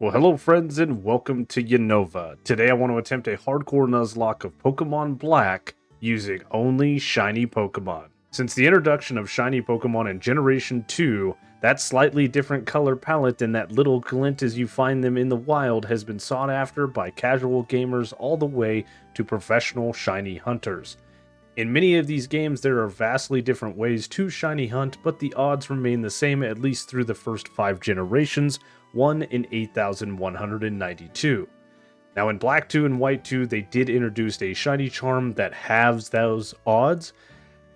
Well, hello friends and welcome to Unova. Today I want to attempt a hardcore Nuzlocke of Pokemon Black using only shiny Pokemon. Since the introduction of shiny Pokemon in Generation 2, that slightly different color palette and that little glint as you find them in the wild has been sought after by casual gamers all the way to professional shiny hunters. In many of these games, there are vastly different ways to shiny hunt, but the odds remain the same at least through the first 5 generations, 1 in 8,192. Now in Black 2 and White 2, they did introduce a shiny charm that halves those odds.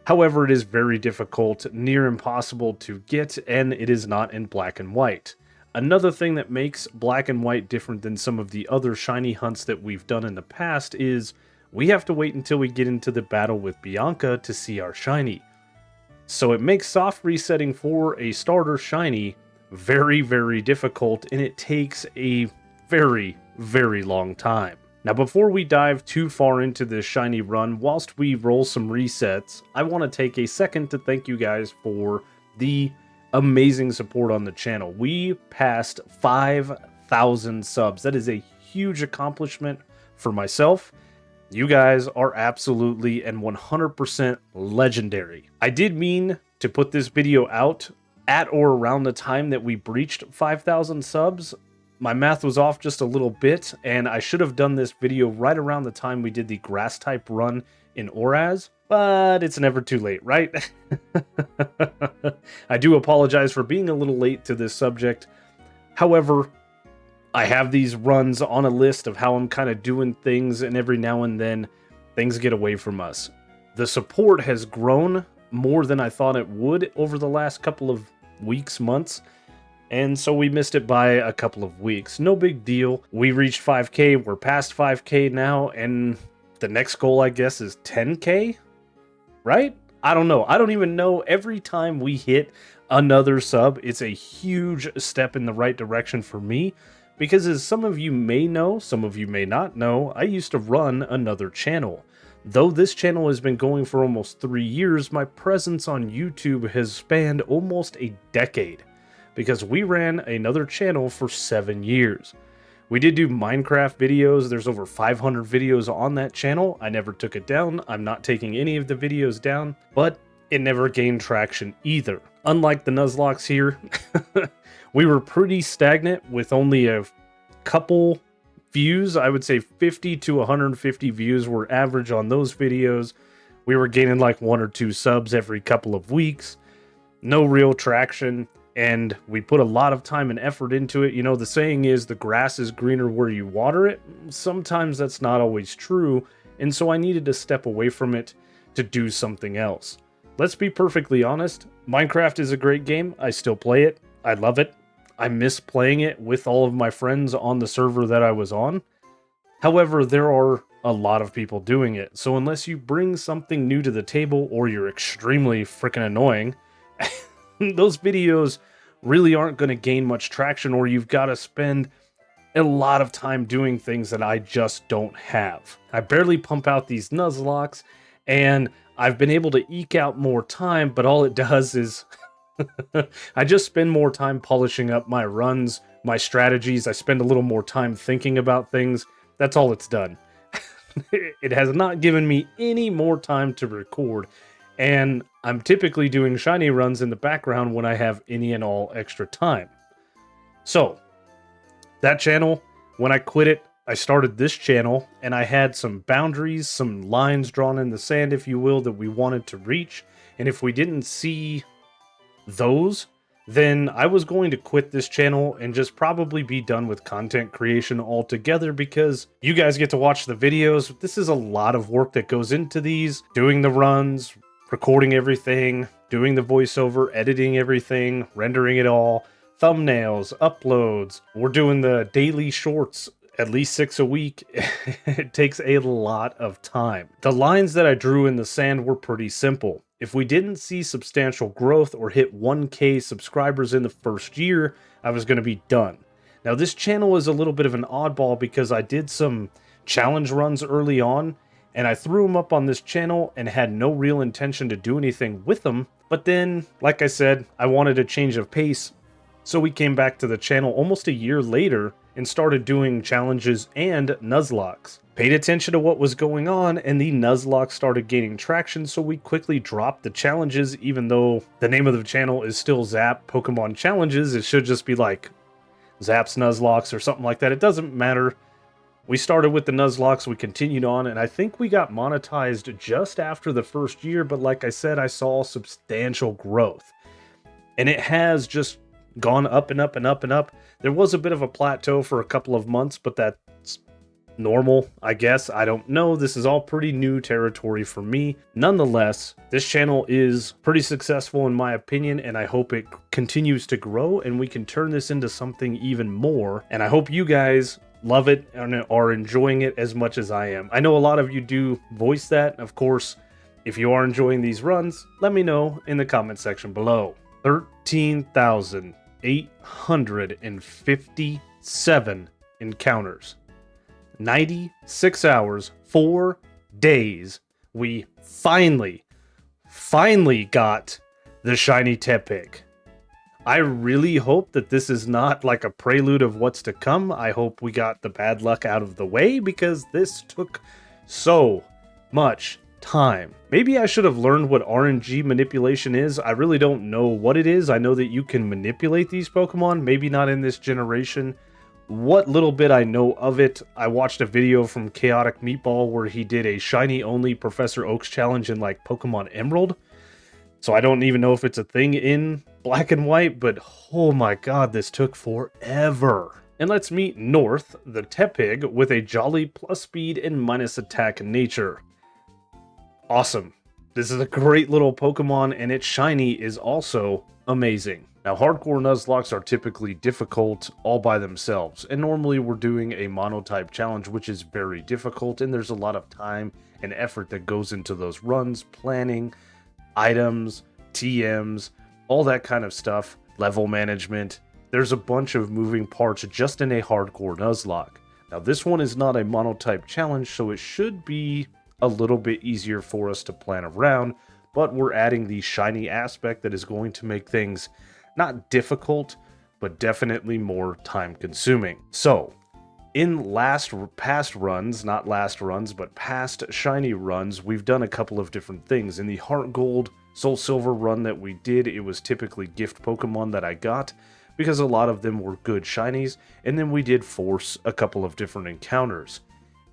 However, it is very difficult, near impossible to get, and it is not in Black and White. Another thing that makes Black and White different than some of the other shiny hunts that we've done in the past is we have to wait until we get into the battle with Bianca to see our shiny. So it makes soft resetting for a starter shiny very, very difficult, and it takes a very, very long time. Now, before we dive too far into this shiny run, whilst we roll some resets, I want to take a second to thank you guys for the amazing support on the channel. We passed 5,000 subs. That is a huge accomplishment for myself. You guys are absolutely and 100% legendary. I did mean to put this video out at or around the time that we breached 5,000 subs. My math was off just a little bit, and I should have done this video right around the time we did the grass type run in Oraz, but it's never too late, right? I do apologize for being a little late to this subject. However, I have these runs on a list of how I'm kind of doing things, and every now and then things get away from us. The support has grown more than I thought it would over the last couple of weeks, months, and so we missed it by a couple of weeks. No big deal. We reached 5K, we're past 5K now, and the next goal, I guess, is 10K, right? I don't know. I don't even know. Every time we hit another sub, it's a huge step in the right direction for me. Because as some of you may know, some of you may not know, I used to run another channel. Though this channel has been going for almost 3 years, my presence on YouTube has spanned almost a decade. Because we ran another channel for 7 years. We did do Minecraft videos. There's over 500 videos on that channel. I never took it down. I'm not taking any of the videos down. But it never gained traction either. Unlike the Nuzlockes here, we were pretty stagnant with only a couple views. I would say 50 to 150 views were average on those videos. We were gaining like 1 or 2 subs every couple of weeks. No real traction, and we put a lot of time and effort into it. You know, the saying is the grass is greener where you water it. Sometimes that's not always true, and so I needed to step away from it to do something else. Let's be perfectly honest, Minecraft is a great game. I still play it. I love it. I miss playing it with all of my friends on the server that I was on. However, there are a lot of people doing it. So unless you bring something new to the table or you're extremely freaking annoying, those videos really aren't going to gain much traction, or you've got to spend a lot of time doing things that I just don't have. I barely pump out these Nuzlockes, and I've been able to eke out more time, but all it does is I just spend more time polishing up my runs, my strategies. I spend a little more time thinking about things. That's all it's done. It has not given me any more time to record, and I'm typically doing shiny runs in the background when I have any and all extra time. So, that channel, when I quit it, I started this channel, and I had some boundaries, some lines drawn in the sand, if you will, that we wanted to reach. And if we didn't see those, then I was going to quit this channel and just probably be done with content creation altogether, because you guys get to watch the videos. This is a lot of work that goes into these, doing the runs, recording everything, doing the voiceover, editing everything, rendering it all, thumbnails, uploads. We're doing the daily shorts, at least 6 a week. It takes a lot of time. The lines that I drew in the sand were pretty simple. If we didn't see substantial growth or hit 1K subscribers in the first year, I was going to be done. Now, this channel is a little bit of an oddball because I did some challenge runs early on, and I threw them up on this channel and had no real intention to do anything with them. But then, like I said, I wanted a change of pace, so we came back to the channel almost a year later, and started doing challenges and Nuzlocks. Paid attention to what was going on, and the Nuzlocke started gaining traction, so we quickly dropped the challenges. Even though the name of the channel is still Zap Pokemon Challenges, it should just be like Zap's Nuzlocks or something like that. It doesn't matter. We started with the Nuzlocks, we continued on, and I think we got monetized just after the first year, but like I said, I saw substantial growth. And it has just gone up and up and up and up. There was a bit of a plateau for a couple of months, but that's normal, I guess. I don't know. This is all pretty new territory for me. Nonetheless, this channel is pretty successful in my opinion, and I hope it continues to grow and we can turn this into something even more. And I hope you guys love it and are enjoying it as much as I am. I know a lot of you do voice that. Of course, if you are enjoying these runs, let me know in the comment section below. 13,857 encounters. 96 hours, 4 days. We finally got the shiny Tepig. I really hope that this is not like a prelude of what's to come. I hope we got the bad luck out of the way because this took so much time. Maybe I should have learned what RNG manipulation is. I really don't know what it is. I know that you can manipulate these Pokemon, maybe not in this generation. What little bit I know of it, I watched a video from Chaotic Meatball where he did a shiny only Professor Oak's challenge in like Pokemon Emerald. So I don't even know if it's a thing in Black and White, but oh my god, this took forever. And let's meet North, the Tepig, with a jolly plus speed and minus attack nature. Awesome. This is a great little Pokemon, and its shiny is also amazing. Now, hardcore Nuzlocks are typically difficult all by themselves, and normally we're doing a monotype challenge, which is very difficult, and there's a lot of time and effort that goes into those runs, planning, items, TMs, all that kind of stuff, level management. There's a bunch of moving parts just in a hardcore Nuzlocke. Now, this one is not a monotype challenge, so it should be a little bit easier for us to plan around, but we're adding the shiny aspect that is going to make things not difficult, but definitely more time consuming. So, in past runs, not last runs, but past shiny runs, we've done a couple of different things. In the Heart Gold, Soul Silver run that we did, it was typically gift Pokemon that I got, because a lot of them were good shinies, and then we did force a couple of different encounters.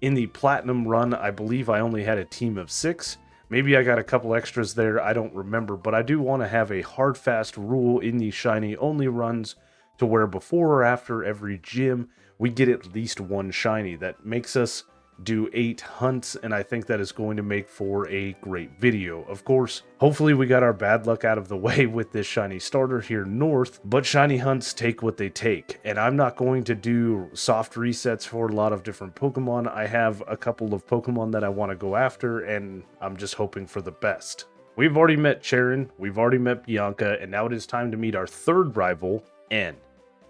In the Platinum run, I believe I only had a team of 6. Maybe I got a couple extras there, I don't remember, but I do want to have a hard fast rule in the shiny only runs to where before or after every gym, we get at least one shiny. That makes us do 8 hunts, and I think that is going to make for a great video. Of course, hopefully we got our bad luck out of the way with this shiny starter here north, but shiny hunts take what they take, and I'm not going to do soft resets for a lot of different Pokemon. I have a couple of Pokemon that I want to go after, and I'm just hoping for the best. We've already met Charon, we've already met Bianca, and now it is time to meet our third rival, N.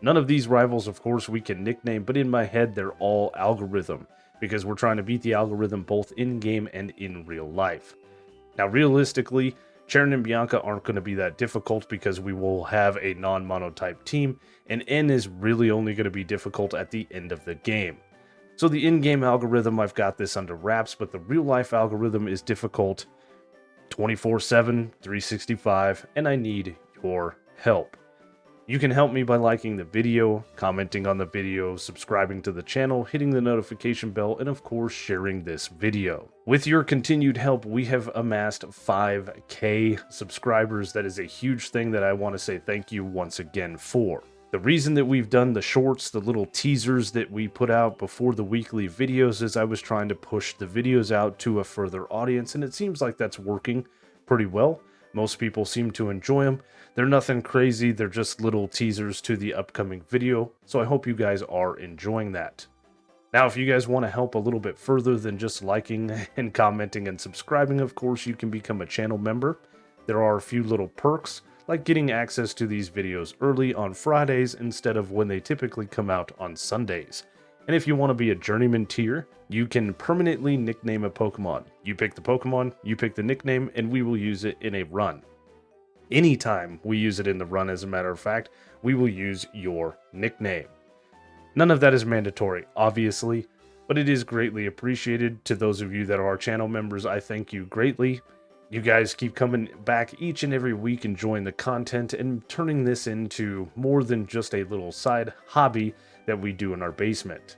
None of these rivals, of course, we can nickname, but in my head, they're all algorithm, because we're trying to beat the algorithm both in-game and in real life. Now, realistically, Charon and Bianca aren't going to be that difficult because we will have a non-monotype team, and N is really only going to be difficult at the end of the game. So the in-game algorithm, I've got this under wraps, but the real-life algorithm is difficult 24/7, 365, and I need your help. You can help me by liking the video, commenting on the video, subscribing to the channel, hitting the notification bell, and of course sharing this video. With your continued help, we have amassed 5K subscribers. That is a huge thing that I want to say thank you once again for. The reason that we've done the shorts, the little teasers that we put out before the weekly videos, is I was trying to push the videos out to a further audience, and it seems like that's working pretty well. Most people seem to enjoy them. They're nothing crazy, they're just little teasers to the upcoming video, so I hope you guys are enjoying that. Now, if you guys want to help a little bit further than just liking and commenting and subscribing, of course, you can become a channel member. There are a few little perks, like getting access to these videos early on Fridays instead of when they typically come out on Sundays. And if you want to be a journeyman tier, you can permanently nickname a Pokemon. You pick the Pokemon, you pick the nickname, and we will use it in a run. Anytime we use it in the run, as a matter of fact, we will use your nickname. None of that is mandatory, obviously, but it is greatly appreciated. To those of you that are channel members, I thank you greatly. You guys keep coming back each and every week, enjoying the content and turning this into more than just a little side hobby that we do in our basement.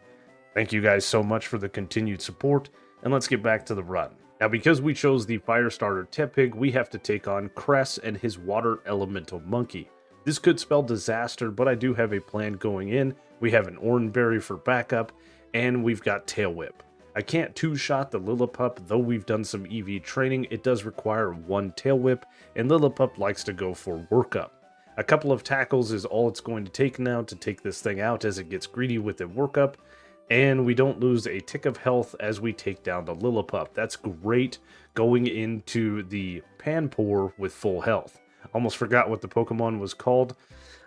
Thank you guys so much for the continued support, and let's get back to the run. Now, because we chose the Firestarter Tepig, we have to take on Cress and his Water Elemental Monkey. This could spell disaster, but I do have a plan going in. We have an Oranberry for backup, and we've got Tail Whip. I can't two-shot the Lillipup, though we've done some EV training. It does require one Tail Whip, and Lillipup likes to go for workup. A couple of tackles is all it's going to take now to take this thing out as it gets greedy with the workup, and we don't lose a tick of health as we take down the Lillipup. That's great going into the Panpour with full health. Almost forgot what the Pokemon was called.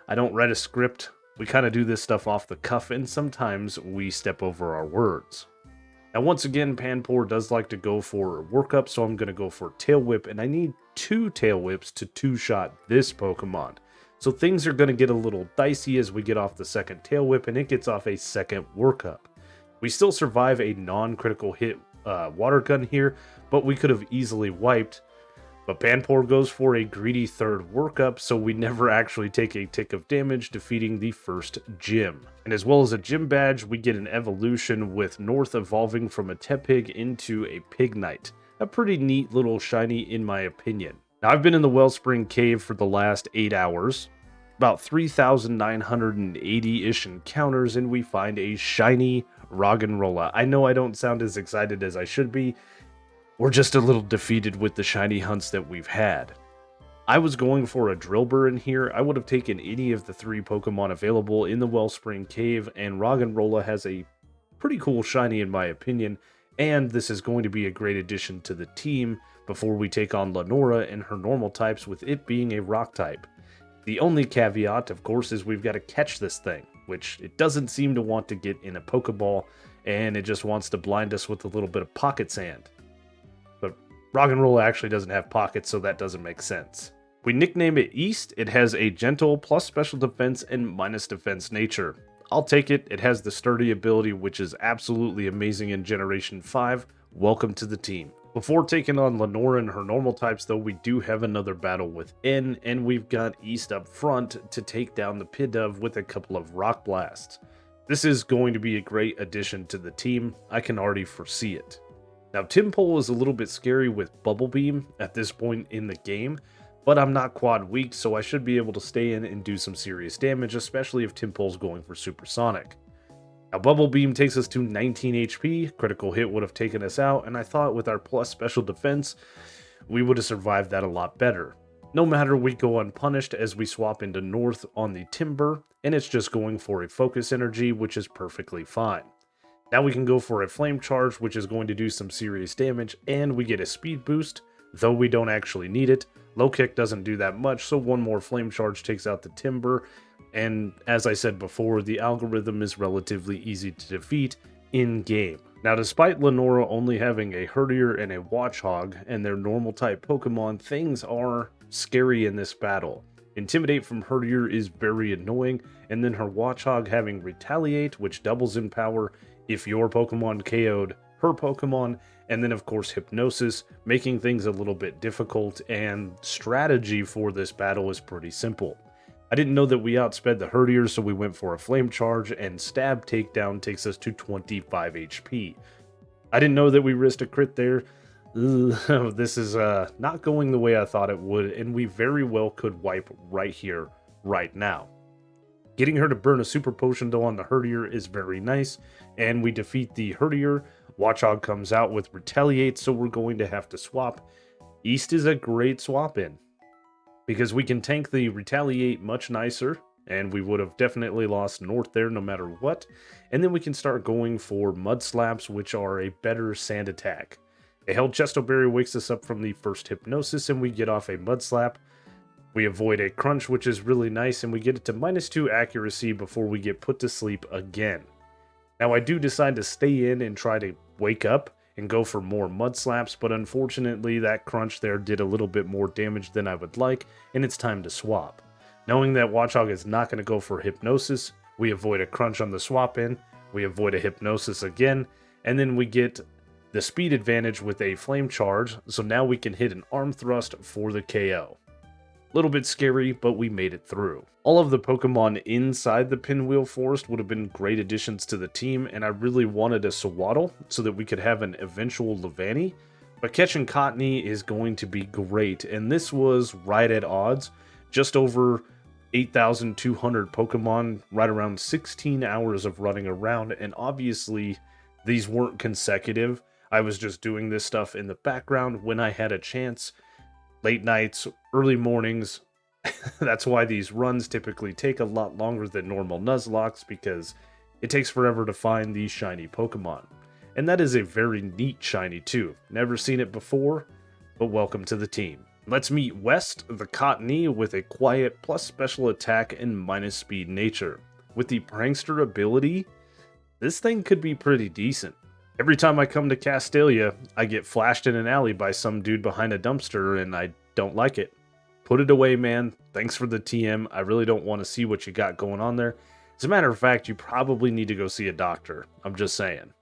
I don't write a script. We kind of do this stuff off the cuff, and sometimes we step over our words. Now, once again, Panpour does like to go for workup, so I'm going to go for Tail Whip, and I need 2 Tail Whips to two-shot this Pokemon. So things are going to get a little dicey as we get off the second Tail Whip, and it gets off a second workup. We still survive a non-critical hit water gun here, but we could have easily wiped. But Panpour goes for a greedy third workup, so we never actually take a tick of damage, defeating the first gym. And as well as a gym badge, we get an evolution with North evolving from a Tepig into a Pignite. A pretty neat little shiny in my opinion. Now, I've been in the Wellspring Cave for the last 8 hours, about 3,980-ish encounters, and we find a shiny Roggenrola. I know I don't sound as excited as I should be. We're just a little defeated with the shiny hunts that we've had. I was going for a Drillbur in here. I would have taken any of the 3 Pokemon available in the Wellspring Cave, and Roggenrola has a pretty cool shiny in my opinion, and this is going to be a great addition to the team before we take on Lenora and her normal types, with it being a rock type. The only caveat, of course, is we've got to catch this thing, which it doesn't seem to want to get in a Pokeball, and it just wants to blind us with a little bit of pocket sand. But Roggenrola actually doesn't have pockets, so that doesn't make sense. We nickname it East. It has a gentle plus special defense and minus defense nature. I'll take it. It has the sturdy ability, which is absolutely amazing in Generation 5. Welcome to the team. Before taking on Lenora and her normal types, though, we do have another battle with N, and we've got East up front to take down the Pidove with a couple of Rock Blasts. This is going to be a great addition to the team. I can already foresee it. Now, Tympole is a little bit scary with Bubble Beam at this point in the game, but I'm not quad weak, so I should be able to stay in and do some serious damage, especially if Tympole's going for Supersonic. Now, Bubble Beam takes us to 19 HP, critical hit would have taken us out, and I thought with our plus special defense, we would have survived that a lot better. No matter, we go unpunished as we swap into North on the Timber, and it's just going for a Focus Energy, which is perfectly fine. Now we can go for a Flame Charge, which is going to do some serious damage, and we get a Speed Boost, though we don't actually need it. Low Kick doesn't do that much, so one more Flame Charge takes out the Timber, and as I said before, the algorithm is relatively easy to defeat in-game. Now, despite Lenora only having a Herdier and a Watchog and their normal type Pokemon, things are scary in this battle. Intimidate from Herdier is very annoying, and then her Watchog having Retaliate, which doubles in power if your Pokemon KO'd her Pokemon, and then of course Hypnosis, making things a little bit difficult, and strategy for this battle is pretty simple. I didn't know that we outsped the Herdier, so we went for a Flame Charge, and Stab Takedown takes us to 25 HP. I didn't know that we risked a crit there. This is not going the way I thought it would, and we very well could wipe right here, right now. Getting her to burn a Super Potion though on the Herdier is very nice, and we defeat the Herdier. Watchog comes out with Retaliate, so we're going to have to swap. East is a great swap in, because we can tank the Retaliate much nicer, and we would have definitely lost North there no matter what. And then we can start going for Mud Slaps, which are a better sand attack. A Held Chesto Berry wakes us up from the first Hypnosis, and we get off a Mud Slap. We avoid a Crunch, which is really nice, and we get it to -2 accuracy before we get put to sleep again. Now, I do decide to stay in and try to wake up and go for more Mud Slaps, but unfortunately that Crunch there did a little bit more damage than I would like, and it's time to swap. Knowing that Watchog is not going to go for Hypnosis, We avoid a crunch on the swap in, we avoid a hypnosis again, and then we get the speed advantage with a flame charge, so now we can hit an arm thrust for the KO. Little bit scary, but we made it through. All of the Pokemon inside the Pinwheel Forest would have been great additions to the team, and I really wanted a Sewaddle so that we could have an eventual Levani, but catching Cottonee is going to be great, and this was right at odds, just over 8,200 Pokemon, right around 16 hours of running around, and obviously these weren't consecutive. I was just doing this stuff in the background when I had a chance, late nights, early mornings. That's why these runs typically take a lot longer than normal Nuzlocks, because it takes forever to find these shiny Pokemon. And that is a very neat shiny too. Never seen it before, but welcome to the team. Let's meet West, the Cottonee, with a quiet plus special attack and minus speed nature. With the Prankster ability, this thing could be pretty decent. Every time I come to Castelia, I get flashed in an alley by some dude behind a dumpster, and I don't like it. Put it away, man. Thanks for the TM. I really don't want to see what you got going on there. As a matter of fact, you probably need to go see a doctor. I'm just saying.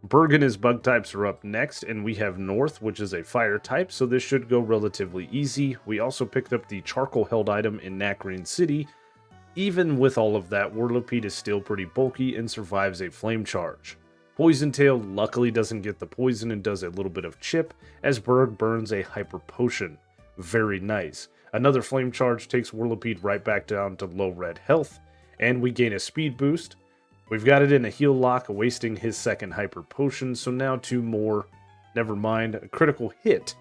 Berg and his bug types are up next, and we have North, which is a fire type, so this should go relatively easy. We also picked up the charcoal held item in Nacrene City. Even with all of that, Whirlipede is still pretty bulky and survives a flame charge. Poison Tail luckily doesn't get the poison and does a little bit of chip, as Berg burns a hyper potion. Very nice. Another flame charge takes Whirlipede right back down to low red health, and we gain a speed boost. We've got it in a heal lock, wasting his second hyper potion, so now 2 more. Never mind, a critical hit.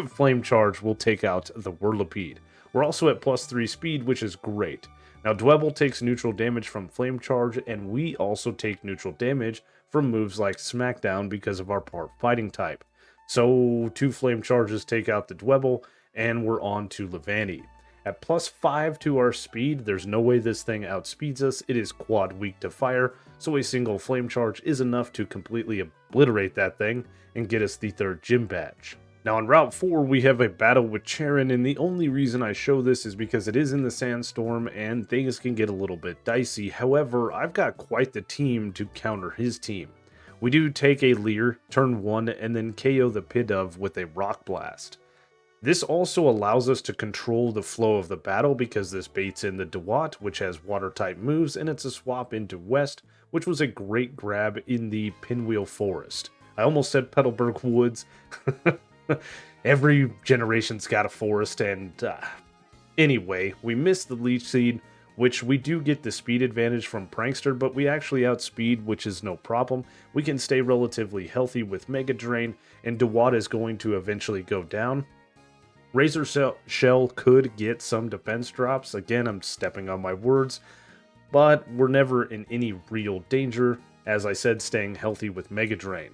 Flame charge will take out the Whirlipede. We're also at +3 speed, which is great. Now Dwebble takes neutral damage from flame charge, and we also take neutral damage from moves like Smackdown because of our part fighting type. So 2 flame charges take out the Dwebble, and we're on to Levani. At +5 to our speed, there's no way this thing outspeeds us. It is quad weak to fire, so a single flame charge is enough to completely obliterate that thing and get us the 3rd gym badge. Now on Route 4, we have a battle with Charon, and the only reason I show this is because it is in the Sandstorm and things can get a little bit dicey. However, I've got quite the team to counter his team. We do take a Leer, turn 1, and then KO the Pidove with a Rock Blast. This also allows us to control the flow of the battle because this baits in the Dewott, which has water-type moves, and it's a swap into West, which was a great grab in the Pinwheel Forest. I almost said Petalburg Woods. Every generation's got a forest, and anyway, we missed the Leech Seed, which we do get the speed advantage from Prankster, but we actually outspeed, which is no problem. We can stay relatively healthy with Mega Drain, and Dewott is going to eventually go down. Razor Shell could get some defense drops. Again, I'm stepping on my words, but we're never in any real danger. As I said, staying healthy with Mega Drain.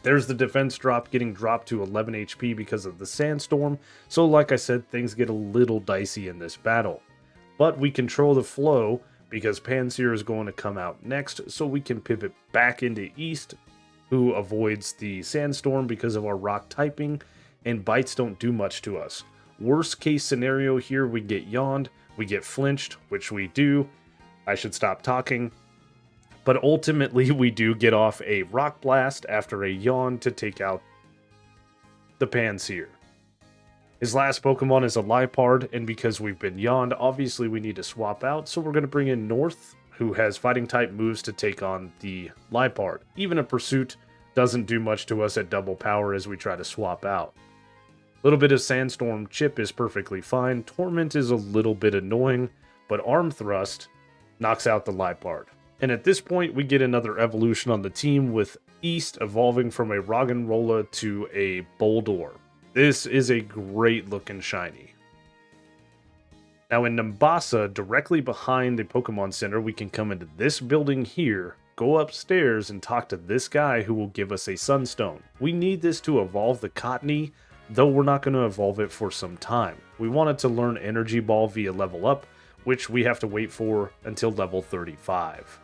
There's the defense drop getting dropped to 11 HP because of the Sandstorm. So like I said, things get a little dicey in this battle. But we control the flow because Pansear is going to come out next. So we can pivot back into East, who avoids the Sandstorm because of our rock typing. And bites don't do much to us. Worst case scenario here, we get yawned, we get flinched, which we do. I should stop talking. But ultimately, we do get off a Rock Blast after a yawn to take out the Pansear. His last Pokemon is a Liepard, and because we've been yawned, obviously we need to swap out, so we're going to bring in North, who has fighting type moves to take on the Liepard. Even a Pursuit doesn't do much to us at double power as we try to swap out. A little bit of Sandstorm Chip is perfectly fine. Torment is a little bit annoying, but Arm Thrust knocks out the Liepard. And at this point, we get another evolution on the team with East evolving from a Roggenrola to a Boldore. This is a great looking shiny. Now in Nimbasa, directly behind the Pokemon Center, we can come into this building here, go upstairs, and talk to this guy who will give us a Sunstone. We need this to evolve the Cottonee, though we're not going to evolve it for some time. We wanted to learn Energy Ball via level up, which we have to wait for until level 35.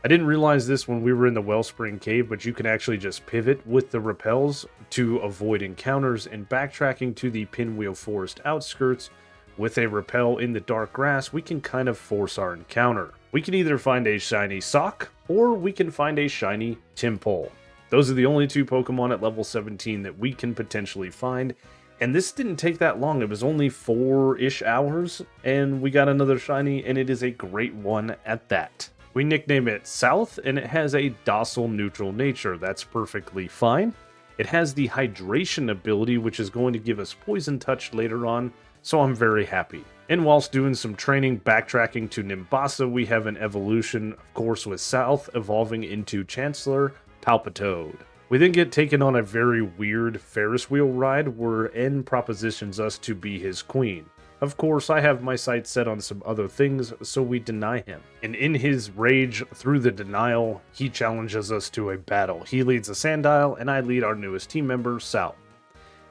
I didn't realize this when we were in the Wellspring Cave, but you can actually just pivot with the repels to avoid encounters, and backtracking to the Pinwheel Forest outskirts With a repel in the dark grass, we can kind of force our encounter. We can either find a shiny sock, or we can find a shiny Timpole. Those are the only two Pokemon at level 17 that we can potentially find, and this didn't take that long. It was only 4-ish hours, and we got another shiny, and it is a great one at that. We nickname it South, and it has a docile neutral nature. That's perfectly fine. It has the hydration ability, which is going to give us poison touch later on, so I'm very happy. And whilst doing some training, backtracking to Nimbasa, we have an evolution, of course, with South evolving into Chancellor Palpitoad. We then get taken on a very weird Ferris wheel ride where N propositions us to be his queen. Of course, I have my sights set on some other things, so we deny him. And in his rage through the denial, he challenges us to a battle. He leads a Sandile, and I lead our newest team member, South.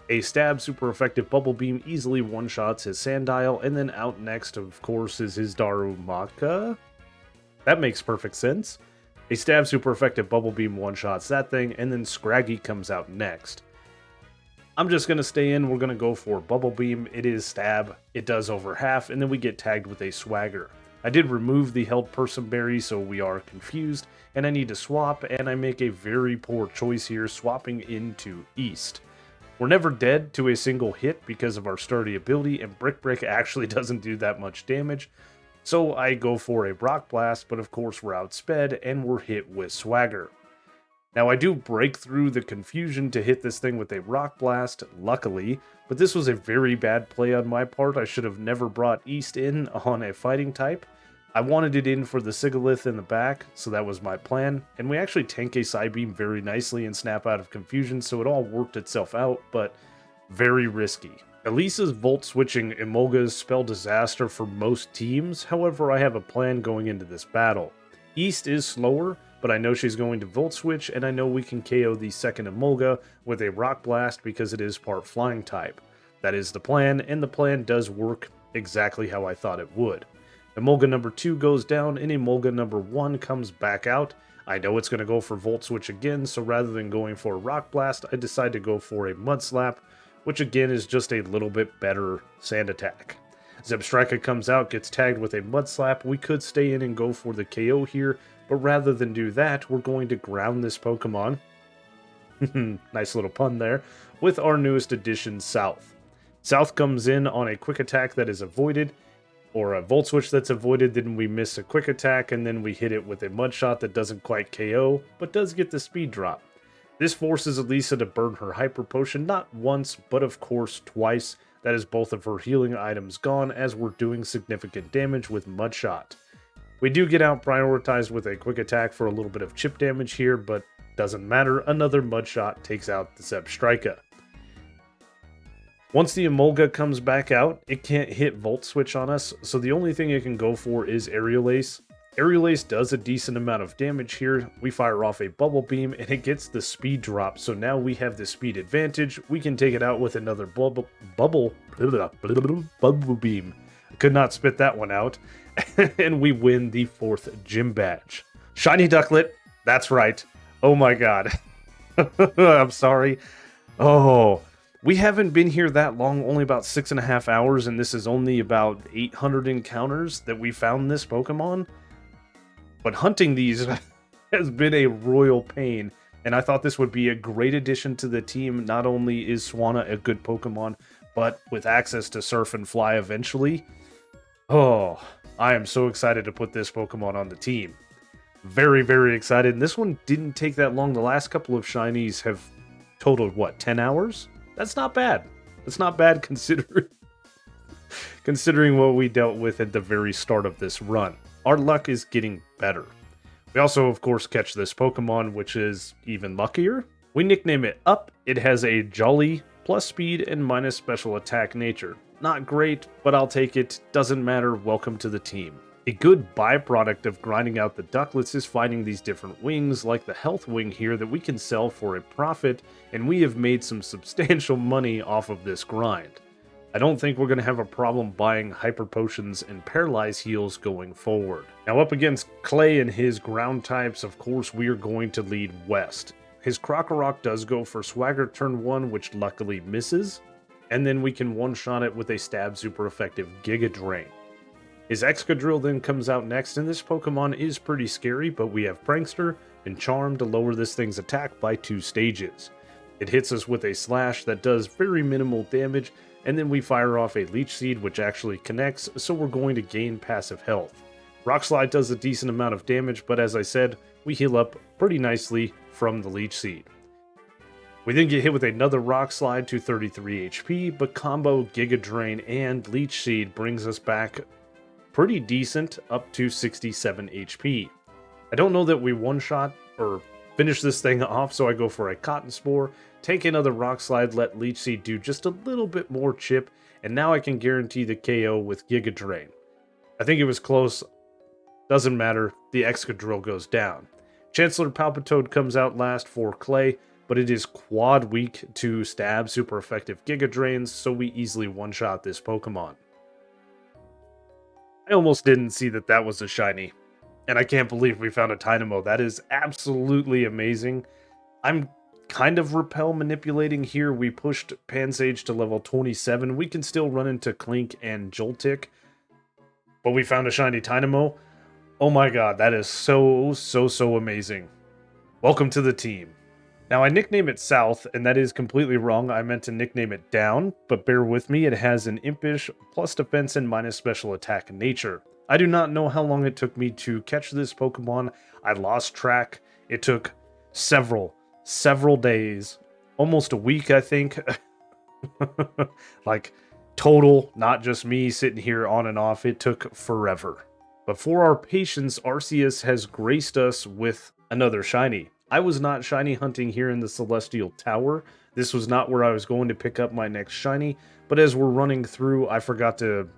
A stab super effective Bubble Beam easily one-shots his Sandile, and then out next, of course, is his Darumaka. That makes perfect sense. A stab super effective Bubble Beam one-shots that thing, and then Scraggy comes out next. I'm just going to stay in. We're going to go for Bubble Beam. It is stab. It does over half, and then we get tagged with a Swagger. I did remove the held person berry, so we are confused, and I need to swap, and I make a very poor choice here, swapping into East. We're never dead to a single hit because of our sturdy ability, and Brick Brick actually doesn't do that much damage. So I go for a Rock Blast, but of course we're outsped, and we're hit with Swagger. Now I do break through the confusion to hit this thing with a Rock Blast, luckily, but this was a very bad play on my part. I should have never brought East in on a fighting type. I wanted it in for the Sigalith in the back, so that was my plan, and we actually tank a Psybeam very nicely and snap out of confusion, so it all worked itself out, but very risky. Elisa's Volt switching Emolgas spell disaster for most teams, however I have a plan going into this battle. East is slower, but I know she's going to Volt Switch, and I know we can KO the second Emolga with a Rock Blast because it is part Flying type. That is the plan, and the plan does work exactly how I thought it would. Emolga number 2 goes down, and Emolga number 1 comes back out. I know it's going to go for Volt Switch again, so rather than going for a Rock Blast, I decide to go for a Mud Slap, which again is just a little bit better Sand Attack. Zebstrika comes out, gets tagged with a Mud Slap. We could stay in and go for the KO here, but rather than do that, we're going to ground this Pokemon. Nice little pun there. With our newest addition, South. South comes in on a Quick Attack that is avoided, or a Volt Switch that's avoided, then we miss a Quick Attack, and then we hit it with a Mud Shot that doesn't quite KO, but does get the speed drop. This forces Elisa to burn her Hyper Potion, not once, but of course twice. That is both of her healing items gone, as we're doing significant damage with Mud Shot. We do get out prioritized with a Quick Attack for a little bit of chip damage here, but doesn't matter. Another Mud Shot takes out the Zebstrika. Once the Emolga comes back out, it can't hit Volt Switch on us, so the only thing it can go for is Aerial Ace. Aerial Ace does a decent amount of damage here. We fire off a Bubble Beam, and it gets the speed drop, so now we have the speed advantage. We can take it out with another Bubble Beam. I could not spit that one out. And we win the 4th gym badge. Shiny Ducklet, that's right. Oh my god. I'm sorry. Oh, we haven't been here that long, only about 6.5 hours, and this is only about 800 encounters that we found this Pokemon. But hunting these has been a royal pain, and I thought this would be a great addition to the team. Not only is Swanna a good Pokemon, but with access to Surf and Fly eventually. Oh, I am so excited to put this Pokemon on the team. Very, very excited. And this one didn't take that long. The last couple of shinies have totaled, what, 10 hours? That's not bad. That's not bad considering what we dealt with at the very start of this run. Our luck is getting better. We also, of course, catch this Pokemon, which is even luckier. We nickname it Up. It has a jolly, plus speed, and minus special attack nature. Not great, but I'll take it. Doesn't matter. Welcome to the team. A good byproduct of grinding out the Ducklets is finding these different wings, like the Health Wing here, that we can sell for a profit, and we have made some substantial money off of this grind. I don't think we're going to have a problem buying Hyper Potions and Paralyze Heals going forward. Now up against Clay and his ground types, of course we are going to lead West. His Krokorok does go for Swagger turn 1, which luckily misses. and then we can one-shot it with a stab super effective Giga Drain. His Excadrill then comes out next, and this Pokemon is pretty scary, but we have Prankster and Charm to lower this thing's attack by 2 stages. It hits us with a Slash that does very minimal damage, and then we fire off a Leech Seed which actually connects, so we're going to gain passive health. Rock Slide does a decent amount of damage, but as I said, we heal up pretty nicely from the Leech Seed. We then get hit with another Rock Slide to 33 HP, but combo Giga Drain and Leech Seed brings us back pretty decent, up to 67 HP. I don't know that we one-shot or finish this thing off, so I go for a Cotton Spore, take another Rock Slide, let Leech Seed do just a little bit more chip, and now I can guarantee the KO with Giga Drain. I think it was close, doesn't matter, the Excadrill goes down. Chancellor Palpitoad comes out last for Clay, but it is quad weak to stab super effective Giga Drains, so we easily one-shot this Pokemon. I almost didn't see that that was a shiny, and I can't believe we found a Dynamo. That is absolutely amazing. I'm kind of repel manipulating here. We pushed Pansage to level 27. We can still run into Clink and Joltik, but we found a shiny Dynamo. Oh my god, that is so amazing. Welcome to the team. Now, I nickname it South, and that is completely wrong. I meant to nickname it Down, but bear with me, it has an Impish, plus defense and minus special attack nature. I do not know how long it took me to catch this Pokemon. I lost track. It took several days, almost a week, I think. Like, total, not just me sitting here on and off. It took forever. But for our patience, Arceus has graced us with another shiny. I was not shiny hunting here in the Celestial Tower. This was not where I was going to pick up my next shiny, but as we're running through, I forgot to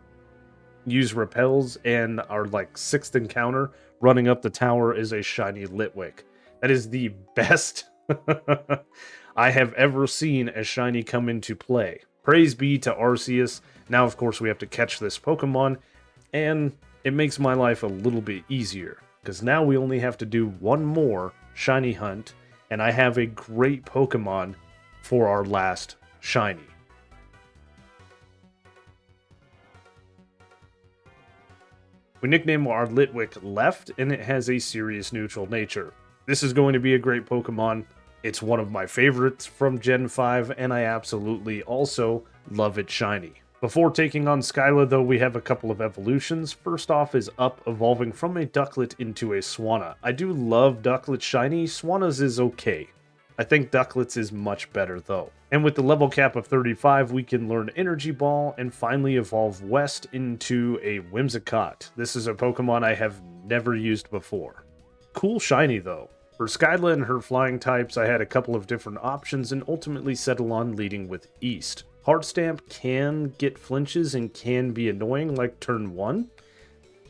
use repels, and our like 6th encounter running up the tower is a shiny Litwick. That is the best I have ever seen a shiny come into play. Praise be to Arceus. Now, of course, we have to catch this Pokemon, and it makes my life a little bit easier, because now we only have to do one more shiny hunt, and I have a great Pokemon for our last shiny. We nickname our Litwick Left, and it has a serious neutral nature. This is going to be a great Pokemon. It's one of my favorites from Gen 5, and I absolutely also love it shiny. Before taking on Skyla, though, we have a couple of evolutions. First off is Up, evolving from a Ducklet into a Swanna. I do love Ducklet shiny. Swanna's is okay. I think Ducklet's is much better, though. And with the level cap of 35, we can learn Energy Ball and finally evolve West into a Whimsicott. This is a Pokemon I have never used before. Cool shiny, though. For Skyla and her flying types, I had a couple of different options and ultimately settled on leading with East. Heart Stamp can get flinches and can be annoying like turn 1,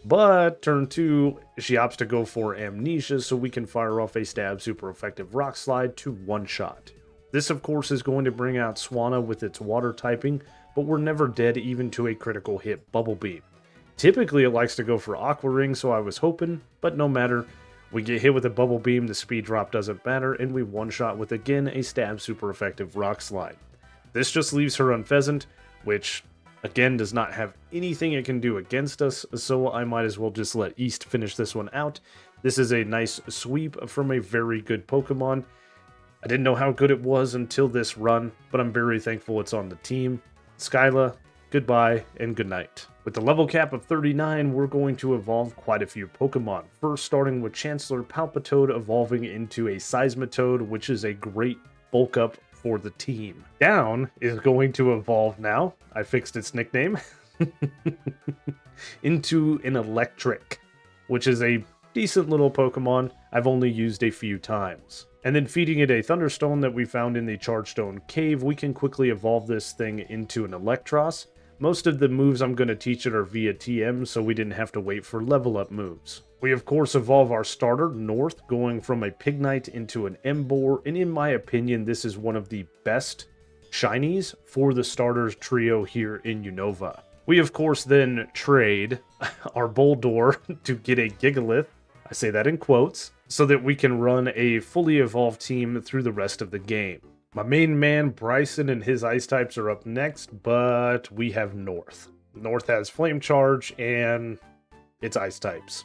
but turn 2, she opts to go for Amnesia, so we can fire off a stab super effective Rock Slide to one-shot. This, of course, is going to bring out Swanna with its water typing, but we're never dead even to a critical hit Bubble Beam. Typically, it likes to go for Aqua Ring, so I was hoping, but no matter. We get hit with a Bubble Beam, the speed drop doesn't matter, and we one-shot with, again, a stab super effective Rock Slide. This just leaves her Unpheasant, which, again, does not have anything it can do against us, so I might as well just let East finish this one out. This is a nice sweep from a very good Pokemon. I didn't know how good it was until this run, but I'm very thankful it's on the team. Skyla, goodbye and good night. With the level cap of 39, we're going to evolve quite a few Pokemon. First, starting with Chancellor Palpitoad evolving into a Seismitoad, which is a great bulk up for the team. Down is going to evolve now. I fixed its nickname. Into an Electric, which is a decent little Pokemon I've only used a few times. And then feeding it a Thunderstone that we found in the Chargestone Cave, we can quickly evolve this thing into an Electros. Most of the moves I'm going to teach it are via TM, so we didn't have to wait for level up moves. We of course evolve our starter, North, going from a Pignite into an Emboar, and in my opinion, this is one of the best shinies for the starters trio here in Unova. We of course then trade our Boldore to get a Gigalith, I say that in quotes, so that we can run a fully evolved team through the rest of the game. My main man, Bryson, and his ice types are up next, but we have North. North has Flame Charge and its ice types.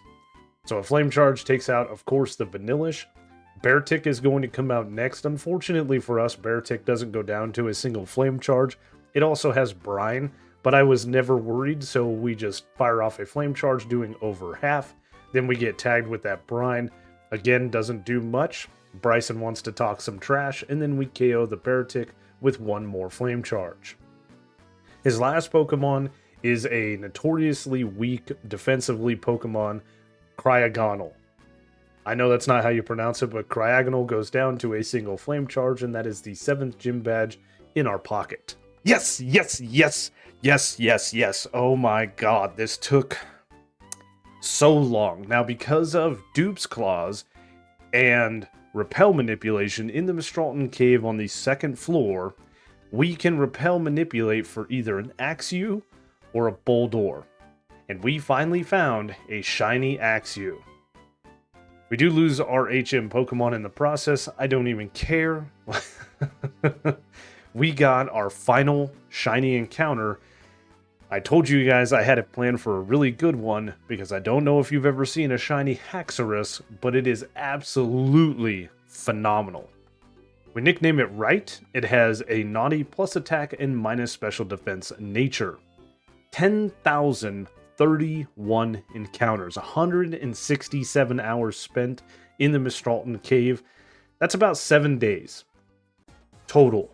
So a Flame Charge takes out, of course, the Vanillish. Beartic is going to come out next. Unfortunately for us, Beartic doesn't go down to a single Flame Charge. It also has Brine, but I was never worried, so we just fire off a Flame Charge doing over half. Then we get tagged with that Brine. Again, doesn't do much. Bryson wants to talk some trash, and then we KO the Beartic with one more Flame Charge. His last Pokemon is a notoriously weak defensively Pokemon, Cryogonal. I know that's not how you pronounce it, but Cryogonal goes down to a single Flame Charge, and that is the 7th gym badge in our pocket. Yes, yes, yes, yes, yes, yes. Oh my god, this took so long. Now, because of Dupes Claws and Repel Manipulation in the Mistralton Cave on the 2nd floor, we can Repel Manipulate for either an Axew or a Boldore. And we finally found a shiny Axew. We do lose our HM Pokemon in the process. I don't even care. We got our final shiny encounter. I told you guys I had it planned for a really good one because I don't know if you've ever seen a shiny Haxorus, but it is absolutely phenomenal. We nickname it right. It has a naughty plus attack and minus special defense nature. 10,031 encounters, 167 hours spent in the Mistralton Cave. That's about 7 days total.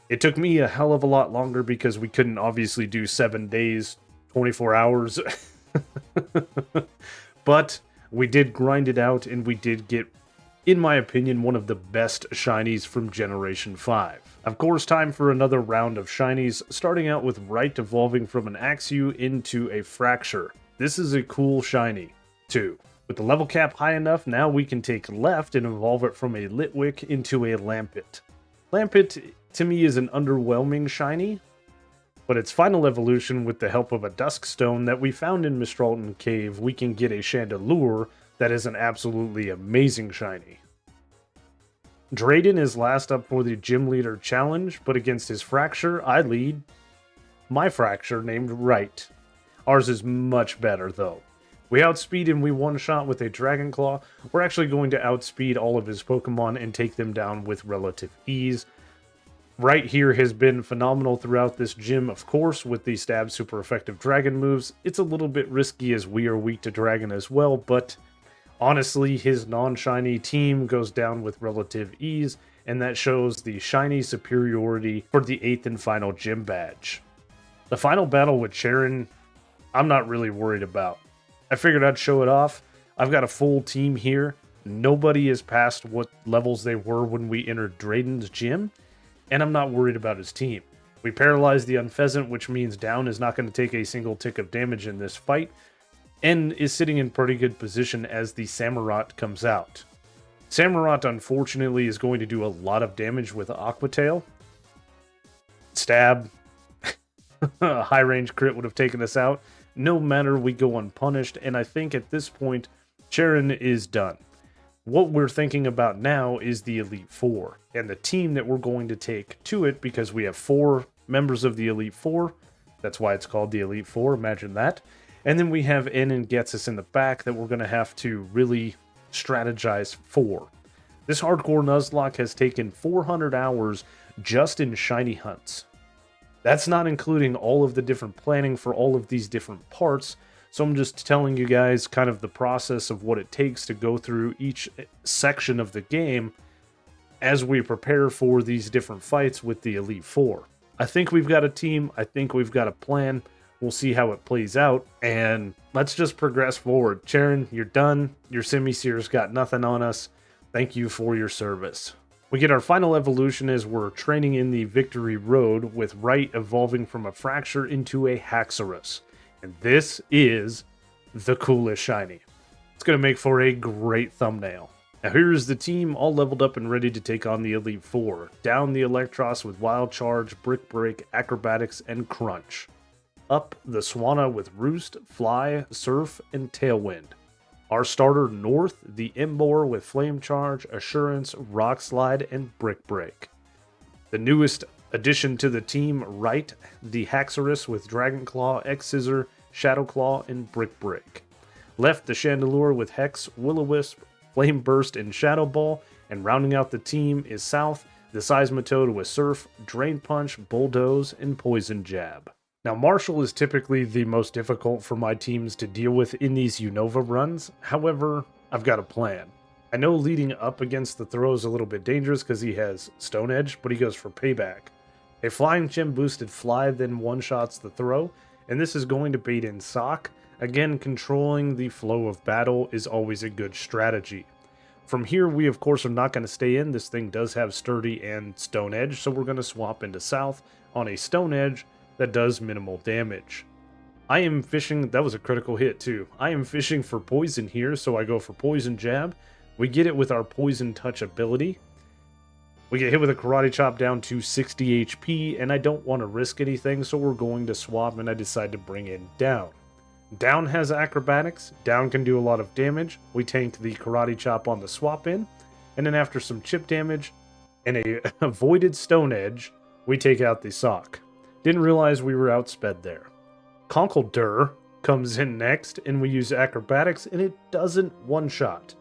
It took me a hell of a lot longer because we couldn't obviously do 7 days, 24 hours. But we did grind it out and we did get, in my opinion, one of the best shinies from Generation 5. Of course, time for another round of shinies, starting out with Right evolving from an Axew into a Fracture. This is a cool shiny, too. With the level cap high enough, now we can take Left and evolve it from a Litwick into a Lampet. Lampet, to me, is an underwhelming shiny, but its final evolution with the help of a Duskstone that we found in Mistralton Cave, we can get a Chandelure that is an absolutely amazing shiny. Drayden is last up for the Gym Leader Challenge, but against his Fracture, I lead my Fracture named Right. Ours is much better, though. We outspeed him, we one-shot with a Dragon Claw. We're actually going to outspeed all of his Pokemon and take them down with relative ease. Right here has been phenomenal throughout this gym, of course, with the stab super effective dragon moves. It's a little bit risky as we are weak to dragon as well, but honestly, his non-shiny team goes down with relative ease, and that shows the shiny superiority for the 8th and final gym badge. The final battle with Sharon, I'm not really worried about. I figured I'd show it off. I've got a full team here. Nobody is past what levels they were when we entered Drayden's gym, and I'm not worried about his team. We paralyzed the Unpheasant, which means Down is not going to take a single tick of damage in this fight, and is sitting in pretty good position as the Samurott comes out. Samurott, unfortunately, is going to do a lot of damage with Aqua Tail. Stab. A high range crit would have taken us out. No matter, we go unpunished, and I think at this point, Sharon is done. What we're thinking about now is the Elite Four, and the team that we're going to take to it, because we have 4 members of the Elite Four. That's why it's called the Elite Four, imagine that. And then we have N and Getsus in the back that we're going to have to really strategize for. This hardcore Nuzlocke has taken 400 hours just in shiny hunts. That's not including all of the different planning for all of these different parts, so I'm just telling you guys kind of the process of what it takes to go through each section of the game as we prepare for these different fights with the Elite Four. I think we've got a team, I think we've got a plan. We'll see how it plays out, and let's just progress forward. Sharon, you're done. Your Semi-Seer's got nothing on us. Thank you for your service. We get our final evolution as we're training in the Victory Road, with Right evolving from a Fracture into a Haxorus. And this is the coolest shiny. It's going to make for a great thumbnail. Now here's the team all leveled up and ready to take on the Elite Four. Down the Electros with Wild Charge, Brick Break, Acrobatics, and Crunch. Up the Swanna with Roost, Fly, Surf, and Tailwind. Our starter North, the Embor with Flame Charge, Assurance, Rock Slide, and Brick Break. The newest addition to the team, right, the Haxorus with Dragon Claw, X Scissor, Shadow Claw, and Brick Break. Left, the Chandelure with Hex, Will-O-Wisp, Flame Burst, and Shadow Ball. And rounding out the team is South, the Seismitoad with Surf, Drain Punch, Bulldoze, and Poison Jab. Now, Marshall is typically the most difficult for my teams to deal with in these Unova runs. However, I've got a plan. I know leading up against the throw is a little bit dangerous because he has Stone Edge, but he goes for payback. A Flying Gem boosted Fly then one-shots the throw, and this is going to bait in Sock. Again, controlling the flow of battle is always a good strategy. From here, we of course are not going to stay in. This thing does have Sturdy and Stone Edge, so we're going to swap into South on a Stone Edge that does minimal damage. I am fishing, that was a critical hit too. I am fishing for poison here, so I go for Poison Jab. We get it with our Poison Touch ability. We get hit with a Karate Chop down to 60 HP, and I don't want to risk anything, so we're going to swap, and I decide to bring in Down. Down has Acrobatics. Down can do a lot of damage. We tank the Karate Chop on the swap in, and then after some chip damage and a avoided Stone Edge, we take out the Sock. Didn't realize we were outsped there. Conkeldurr comes in next, and we use Acrobatics, and it doesn't one-shot.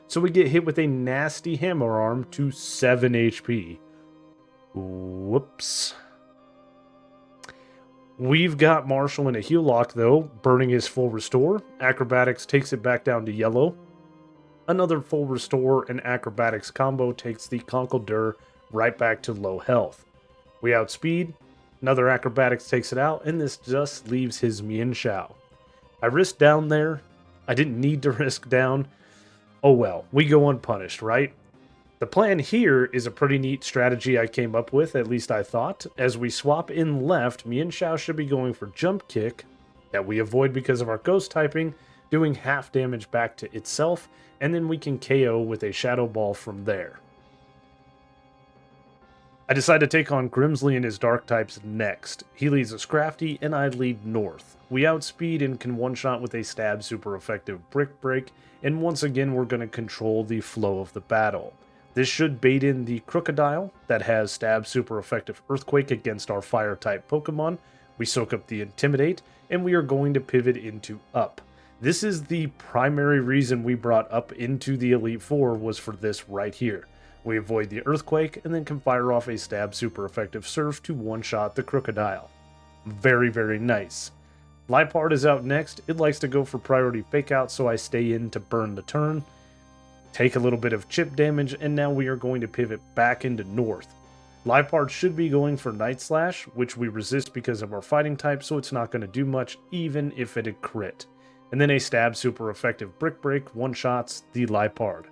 So we get hit with a nasty Hammer Arm to 7 HP. Whoops. We've got Marshall in a heal lock, though, burning his full restore. Acrobatics takes it back down to yellow. Another full restore and Acrobatics combo takes the Conkeldurr right back to low health. We outspeed. Another Acrobatics takes it out, and this just leaves his Mienshao. I risked Down there. I didn't need to risk Down. Oh well, we go unpunished, right? The plan here is a pretty neat strategy I came up with, at least I thought. As we swap in left, Mienshao should be going for Jump Kick, that we avoid because of our Ghost typing, doing half damage back to itself, and then we can KO with a Shadow Ball from there. I decide to take on Grimsley and his Dark types next. He leads a Scrafty, and I lead North. We outspeed and can one-shot with a Stab super effective Brick Break, and once again we're going to control the flow of the battle. This should bait in the Crocodile that has Stab super effective Earthquake against our Fire type Pokemon. We soak up the Intimidate, and we are going to pivot into Up. This is the primary reason we brought Up into the Elite Four, was for this right here. We avoid the Earthquake and then can fire off a Stab super effective Surf to one-shot the Crocodile. Very, very nice. Liepard is out next. It likes to go for priority fake out, so I stay in to burn the turn. Take a little bit of chip damage, and now we are going to pivot back into North. Liepard should be going for Night Slash, which we resist because of our fighting type, so it's not going to do much, even if it had crit. And then a Stab super effective Brick Break one-shots the Liepard.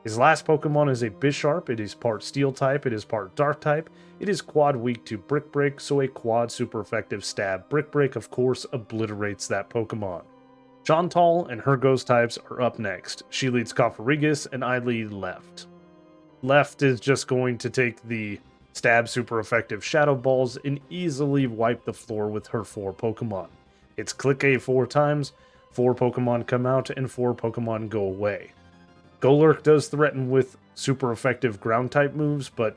His last Pokemon is a Bisharp. It is part Steel type, it is part Dark type, it is quad weak to Brick Break, so a quad super effective Stab Brick Break, of course, obliterates that Pokemon. Chantal and her Ghost types are up next. She leads Coferigus, and I lead Left. Left is just going to take the Stab super effective Shadow Balls and easily wipe the floor with her 4 Pokemon. It's click A 4 times, 4 Pokemon come out, and 4 Pokemon go away. Golurk does threaten with super effective ground type moves, but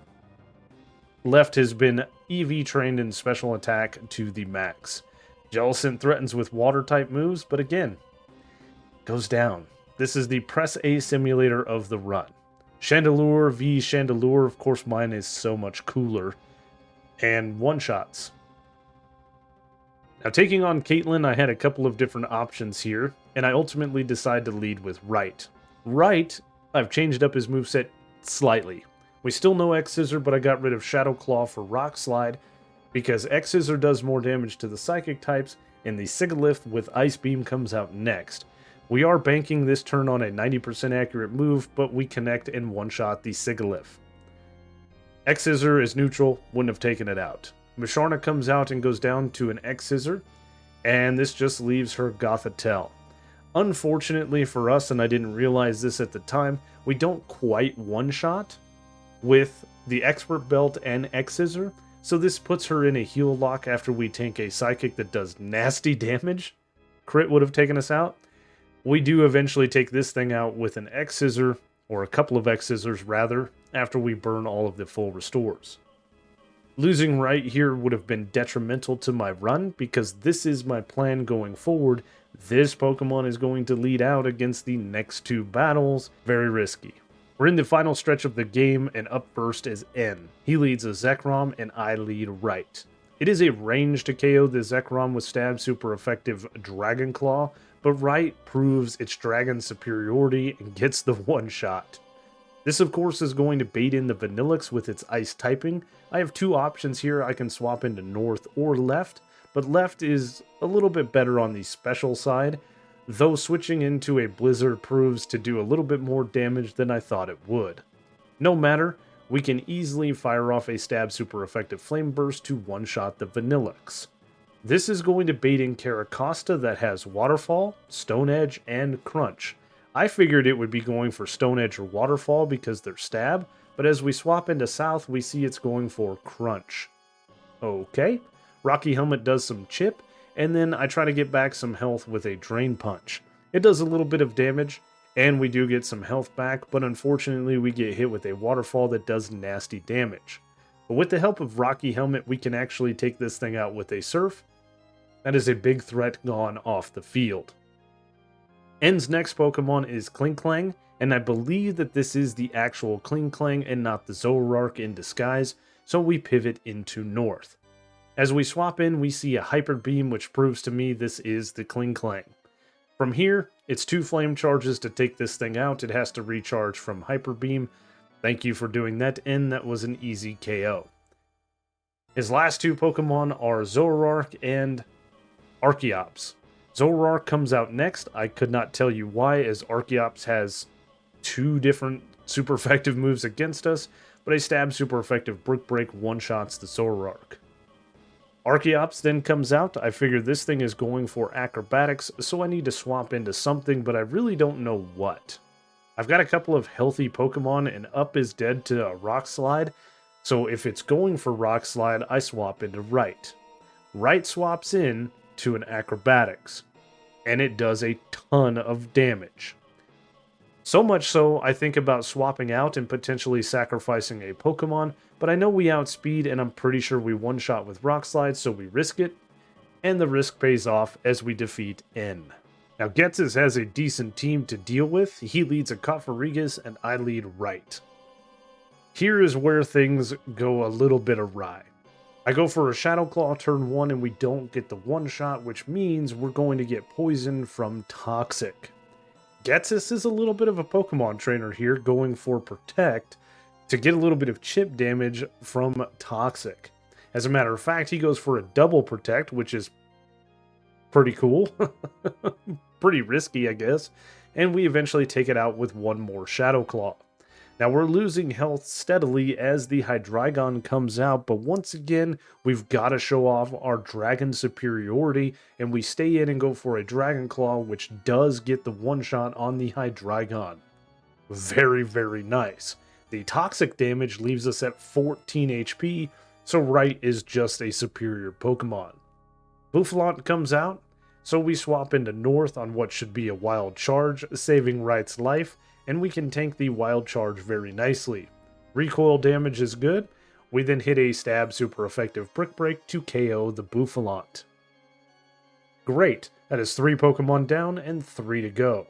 Left has been EV trained in special attack to the max. Jellicent threatens with water type moves, but again, goes down. This is the press A simulator of the run. Chandelure v Chandelure, of course mine is so much cooler, and one-shots. Now taking on Caitlyn, I had a couple of different options here, and I ultimately decided to lead with Right. Right, I've changed up his moveset slightly. We still know X-Scissor, but I got rid of Shadow Claw for Rock Slide, because X-Scissor does more damage to the Psychic types, and the Sigilyph with Ice Beam comes out next. We are banking this turn on a 90% accurate move, but we connect and one-shot the Sigilyph. X-Scissor is neutral, wouldn't have taken it out. Musharna comes out and goes down to an X-Scissor, and this just leaves her Gothitelle. Unfortunately for us, and I didn't realize this at the time, we don't quite one-shot with the Expert Belt and X-Scissor, so this puts her in a heal lock after we tank a Psychic that does nasty damage. Crit would have taken us out. We do eventually take this thing out with an X-Scissor, or a couple of X-Scissors rather, after we burn all of the full restores. Losing right here would have been detrimental to my run because this is my plan going forward. This Pokemon is going to lead out against the next two battles. Very risky. We're in the final stretch of the game, and up first is N. He leads a Zekrom, and I lead right. It is a range to KO the Zekrom with Stab super effective Dragon Claw, but right proves its Dragon superiority and gets the one-shot. This, of course, is going to bait in the Vanillix with its Ice typing. I have two options here. I can swap into North or Left, but Left is a little bit better on the special side, though switching into a Blizzard proves to do a little bit more damage than I thought it would. No matter, we can easily fire off a Stab super effective Flame Burst to one-shot the Vanillix. This is going to bait in Caracosta that has Waterfall, Stone Edge, and Crunch. I figured it would be going for Stone Edge or Waterfall because they're stab, but as we swap into South, we see it's going for Crunch. Okay, Rocky Helmet does some chip, and then I try to get back some health with a Drain Punch. It does a little bit of damage, and we do get some health back, but unfortunately we get hit with a Waterfall that does nasty damage. But with the help of Rocky Helmet, we can actually take this thing out with a Surf. That is a big threat gone off the field. N's next Pokemon is Klinklang, and I believe that this is the actual Klinklang and not the Zoroark in disguise, so we pivot into North. As we swap in, we see a Hyper Beam, which proves to me this is the Klinklang. From here, it's 2 Flame Charges to take this thing out. It has to recharge from Hyper Beam. Thank you for doing that, and that was an easy KO. His last 2 Pokemon are Zoroark and Archeops. Zoroark comes out next. I could not tell you why, as Archeops has 2 different super effective moves against us, but a Stab super effective Brick Break one-shots the Zoroark. Archeops then comes out. I figure this thing is going for Acrobatics, so I need to swap into something, but I really don't know what. I've got a couple of healthy Pokemon, and Up is dead to a Rock Slide, so if it's going for Rock Slide, I swap into Right. Right swaps in to an Acrobatics, and it does a ton of damage. So much so, I think about swapping out and potentially sacrificing a Pokemon, but I know we outspeed and I'm pretty sure we one-shot with Rock Slide, so we risk it, and the risk pays off as we defeat N. Now Ghetsis has a decent team to deal with. He leads a Cofagrigus and I lead Right. Here is where things go a little bit awry. I go for a Shadow Claw turn 1 and we don't get the one-shot, which means we're going to get poisoned from Toxic. Ghetsis is a little bit of a Pokemon trainer here, going for Protect to get a little bit of chip damage from Toxic. As a matter of fact, he goes for a double Protect, which is pretty cool. Pretty risky, I guess. And we eventually take it out with one more Shadow Claw. Now we're losing health steadily as the Hydreigon comes out, but once again, we've got to show off our Dragon superiority, and we stay in and go for a Dragon Claw, which does get the one-shot on the Hydreigon. Very, very nice. The Toxic damage leaves us at 14 HP, so Right is just a superior Pokemon. Bouffalant comes out, so we swap into North on what should be a Wild Charge, saving Right's life, and we can tank the Wild Charge very nicely. Recoil damage is good. We then hit a Stab super effective Brick Break to KO the Bouffalant. Great, that is 3 Pokemon down and 3 to go.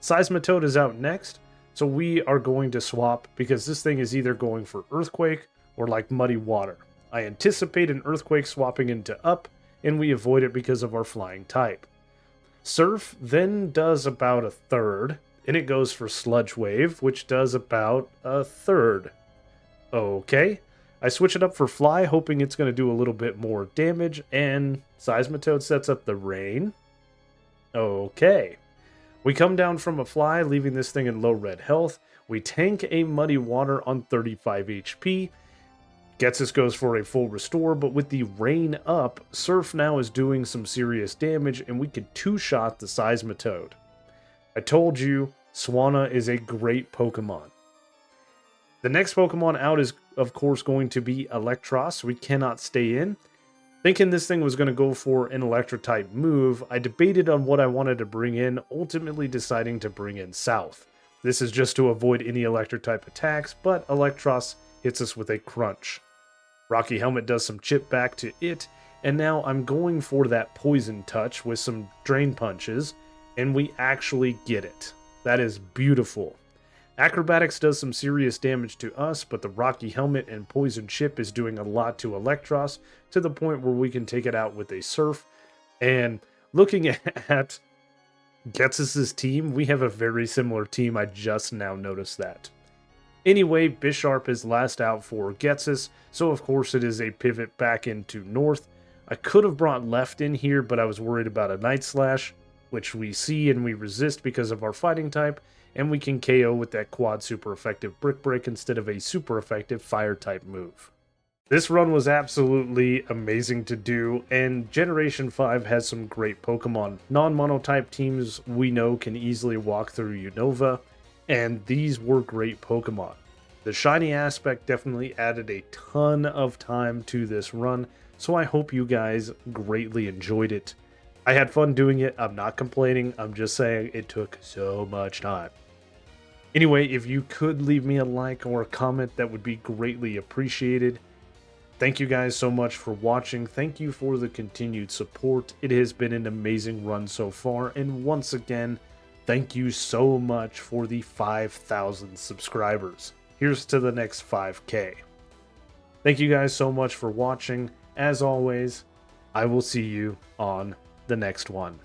Seismitoad is out next, so we are going to swap because this thing is either going for Earthquake or like Muddy Water. I anticipate an Earthquake swapping into Up, and we avoid it because of our flying type. Surf then does about a third, and it goes for Sludge Wave, which does about a third. Okay, I switch it up for Fly, hoping it's going to do a little bit more damage, and Seismitoad sets up the Rain. Okay, we come down from a Fly, leaving this thing in low red health. We tank a Muddy Water on 35 HP. Ghetsis goes for a full restore, but with the Rain up, Surf now is doing some serious damage, and we could 2-shot the Seismitoad. I told you, Swanna is a great Pokemon. The next Pokemon out is, of course, going to be Electros. We cannot stay in. Thinking this thing was going to go for an Electro-type move, I debated on what I wanted to bring in, ultimately deciding to bring in South. This is just to avoid any Electro-type attacks, but Electros hits us with a Crunch. Rocky Helmet does some chip back to it, and now I'm going for that poison touch with some drain punches, and we actually get it. That is beautiful. Acrobatics does some serious damage to us, but the Rocky Helmet and Poison Chip is doing a lot to Electros, to the point where we can take it out with a Surf. And looking at Ghetsis' team, we have a very similar team. I just now noticed that. Anyway, Bisharp is last out for Ghetsis, so of course it is a pivot back into North. I could have brought Left in here, but I was worried about a Night Slash, which we see and we resist because of our fighting type, and we can KO with that quad super effective Brick Break instead of a super effective Fire type move. This run was absolutely amazing to do, and Generation 5 has some great Pokemon. Non-mono type teams we know can easily walk through Unova, and these were great Pokemon. The shiny aspect definitely added a ton of time to this run, so I hope you guys greatly enjoyed it. I had fun doing it, I'm not complaining, I'm just saying it took so much time. Anyway, if you could leave me a like or a comment, that would be greatly appreciated. Thank you guys so much for watching, thank you for the continued support, it has been an amazing run so far, and once again, thank you so much for the 5,000 subscribers. Here's to the next 5K. Thank you guys so much for watching. As always, I will see you on the next one.